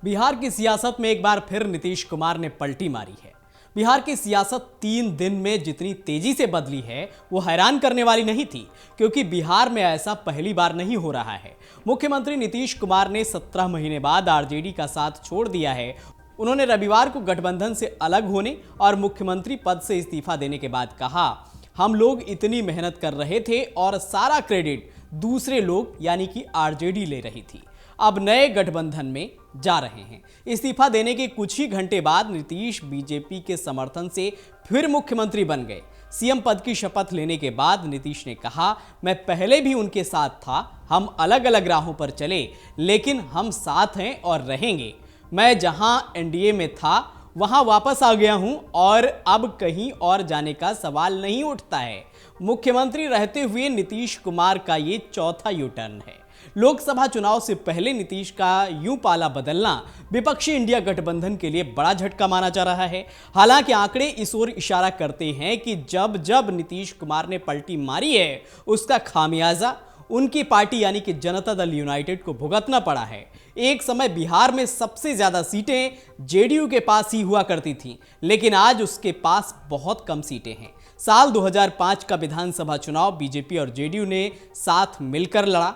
बिहार की सियासत में एक बार फिर नीतीश कुमार ने पलटी मारी है। बिहार की सियासत 3 दिन में जितनी तेजी से बदली है वो हैरान करने वाली नहीं थी, क्योंकि बिहार में ऐसा पहली बार नहीं हो रहा है। मुख्यमंत्री नीतीश कुमार ने 17 महीने बाद आरजेडी का साथ छोड़ दिया है। उन्होंने रविवार को गठबंधन से अलग होने और मुख्यमंत्री पद से इस्तीफा देने के बाद कहा, हम लोग इतनी मेहनत कर रहे थे और सारा क्रेडिट दूसरे लोग यानी कि आरजेडी ले रही थी। अब नए गठबंधन में जा रहे हैं। इस्तीफा देने के कुछ ही घंटे बाद नीतीश बीजेपी के समर्थन से फिर मुख्यमंत्री बन गए। सीएम पद की शपथ लेने के बाद नीतीश ने कहा, मैं पहले भी उनके साथ था, हम अलग अलग राहों पर चले लेकिन हम साथ हैं और रहेंगे। मैं जहां एनडीए में था वहां वापस आ गया हूं और अब कहीं और जाने का सवाल नहीं उठता है। मुख्यमंत्री रहते हुए नीतीश कुमार का ये चौथा यू टर्न है। लोकसभा चुनाव से पहले नीतीश का यूं पाला बदलना विपक्षी इंडिया गठबंधन के लिए बड़ा झटका माना जा रहा है। हालांकि आंकड़े इस ओर इशारा करते हैं कि जब जब नीतीश कुमार ने पलटी मारी है उसका खामियाजा उनकी पार्टी यानी कि जनता दल यूनाइटेड को भुगतना पड़ा है। एक समय बिहार में सबसे ज्यादा सीटें जेडीयू के पास ही हुआ करती थीं, लेकिन आज उसके पास बहुत कम सीटें हैं। साल 2005 का विधानसभा चुनाव बीजेपी और जेडीयू ने साथ मिलकर लड़ा।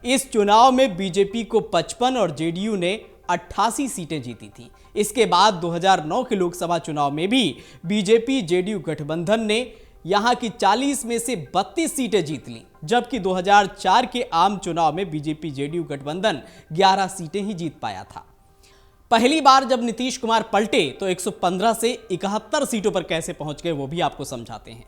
इस चुनाव में बीजेपी को 55 और जेडीयू ने 88 सीटें जीती थी। इसके बाद 2009 के लोकसभा चुनाव में भी बीजेपी जेडीयू गठबंधन ने यहां की 40 में से 32 सीटें जीत लीं, जबकि 2004 के आम चुनाव में बीजेपी जेडीयू गठबंधन 11 सीटें ही जीत पाया था। पहली बार जब नीतीश कुमार पलटे तो 115 से 71 सीटों पर कैसे पहुंच गए वो भी आपको समझाते हैं।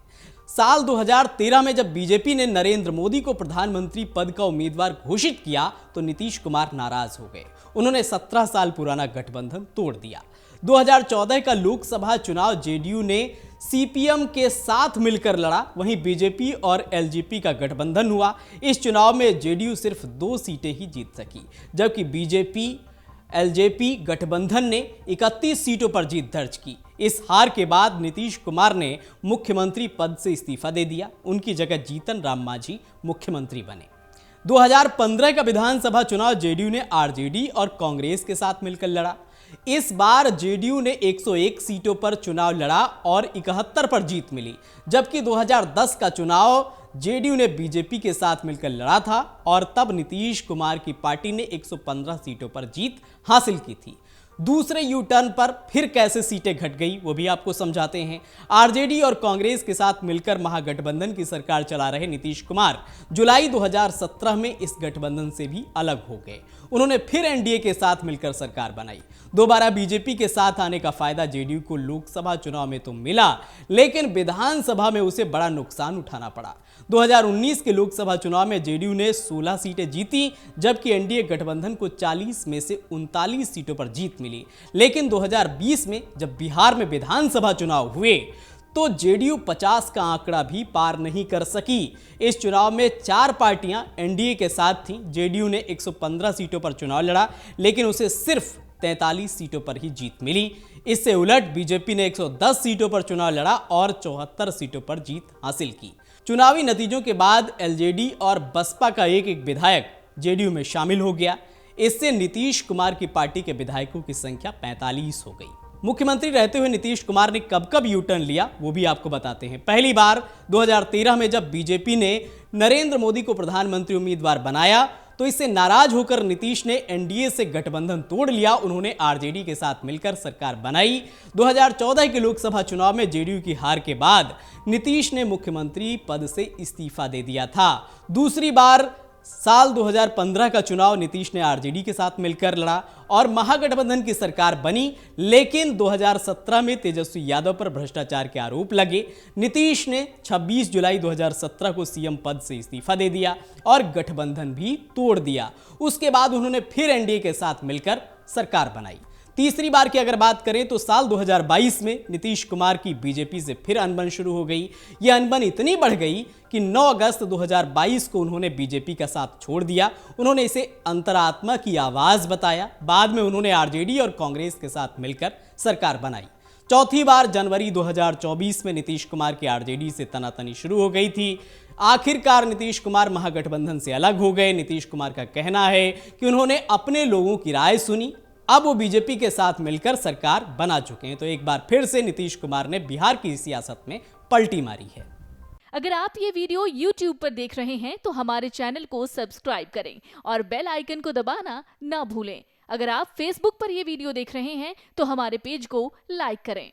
साल 2013 में जब बीजेपी ने नरेंद्र मोदी को प्रधानमंत्री पद का उम्मीदवार घोषित किया तो नीतीश कुमार नाराज हो गए। उन्होंने 17 साल पुराना गठबंधन तोड़ दिया। 2014 का लोकसभा चुनाव जेडीयू ने सीपीएम के साथ मिलकर लड़ा, वहीं बीजेपी और एलजेपी का गठबंधन हुआ। इस चुनाव में जेडीयू सिर्फ 2 सीटें ही जीत सकी, जबकि बीजेपी एलजेपी गठबंधन ने 31 सीटों पर जीत दर्ज की। इस हार के बाद नीतीश कुमार ने मुख्यमंत्री पद से इस्तीफा दे दिया। उनकी जगह जीतन राम मांझी मुख्यमंत्री बने। 2015 का विधानसभा चुनाव जेडीयू ने आरजेडी और कांग्रेस के साथ मिलकर लड़ा। इस बार जेडीयू ने 101 सीटों पर चुनाव लड़ा और 71 पर जीत मिली, जबकि 2010 का चुनाव जेडीयू ने बीजेपी के साथ मिलकर लड़ा था और तब नीतीश कुमार की पार्टी ने 115 सीटों पर जीत हासिल की थी। दूसरे यू टर्न पर फिर कैसे सीटें घट गई वो भी आपको समझाते हैं। आरजेडी और कांग्रेस के साथ मिलकर महागठबंधन की सरकार चला रहे नीतीश कुमार जुलाई 2017 में इस गठबंधन से भी अलग हो गए। उन्होंने फिर एनडीए के साथ मिलकर सरकार बनाई। दोबारा बीजेपी के साथ आने का फायदा जेडीयू को लोकसभा चुनाव में तो मिला, लेकिन विधानसभा में उसे बड़ा नुकसान उठाना पड़ा। 2019 के लोकसभा चुनाव में जेडीयू ने 16 सीटें जीती, जबकि एनडीए गठबंधन को 40 में से 39 सीटों पर जीत मिली। लेकिन 2020 में जब बिहार में विधानसभा चुनाव हुए तो जेडीयू 50 का आंकड़ा भी पार नहीं कर सकी। इस चुनाव में 4 पार्टियां एनडीए के साथ थीं। जेडीयू ने 115 सीटों पर चुनाव लड़ा, लेकिन उसे सिर्फ 43 सीटों पर ही जीत मिली। इससे उलट बीजेपी ने 110 सीटों पर चुनाव लड़ा और 74 सीटों पर जीत हासिल की। चुनावी नतीजों के बाद एलजेडी और बसपा का एक विधायक जेडीयू में शामिल हो गया। इससे नीतीश कुमार की पार्टी के विधायकों की संख्या 45 हो गई। मुख्यमंत्री रहते हुए नीतीश कुमार ने कब कब यू टर्न लिया वो भी आपको बताते हैं। पहली बार 2013 में जब बीजेपी ने नरेंद्र मोदी को प्रधानमंत्री उम्मीदवार बनाया तो इससे नाराज होकर नीतीश ने एनडीए से गठबंधन तोड़ लिया। उन्होंने आरजेडी के साथ मिलकर सरकार बनाई। 2014 के लोकसभा चुनाव में जेडीयू की हार के बाद नीतीश ने मुख्यमंत्री पद से इस्तीफा दे दिया था। दूसरी बार साल 2015 का चुनाव नीतीश ने आरजेडी के साथ मिलकर लड़ा और महागठबंधन की सरकार बनी, लेकिन 2017 में तेजस्वी यादव पर भ्रष्टाचार के आरोप लगे। नीतीश ने 26 जुलाई 2017 को सीएम पद से इस्तीफा दे दिया और गठबंधन भी तोड़ दिया। उसके बाद उन्होंने फिर एनडीए के साथ मिलकर सरकार बनाई। तीसरी बार की अगर बात करें तो साल 2022 में नीतीश कुमार की बीजेपी से फिर अनबन शुरू हो गई। यह अनबन इतनी बढ़ गई कि 9 अगस्त 2022 को उन्होंने बीजेपी का साथ छोड़ दिया। उन्होंने इसे अंतरात्मा की आवाज बताया। बाद में उन्होंने आरजेडी और कांग्रेस के साथ मिलकर सरकार बनाई। चौथी बार जनवरी 2024 में नीतीश कुमार की आरजेडी से तनातनी शुरू हो गई थी। आखिरकार नीतीश कुमार महागठबंधन से अलग हो गए। नीतीश कुमार का कहना है कि उन्होंने अपने लोगों की राय सुनी अब वो बीजेपी के साथ मिलकर सरकार बना चुके हैं। तो एक बार फिर से नीतीश कुमार ने बिहार की सियासत में पलटी मारी है। अगर आप ये वीडियो YouTube पर देख रहे हैं तो हमारे चैनल को सब्सक्राइब करें और बेल आइकन को दबाना ना भूलें। अगर आप Facebook पर ये वीडियो देख रहे हैं तो हमारे पेज को लाइक करें।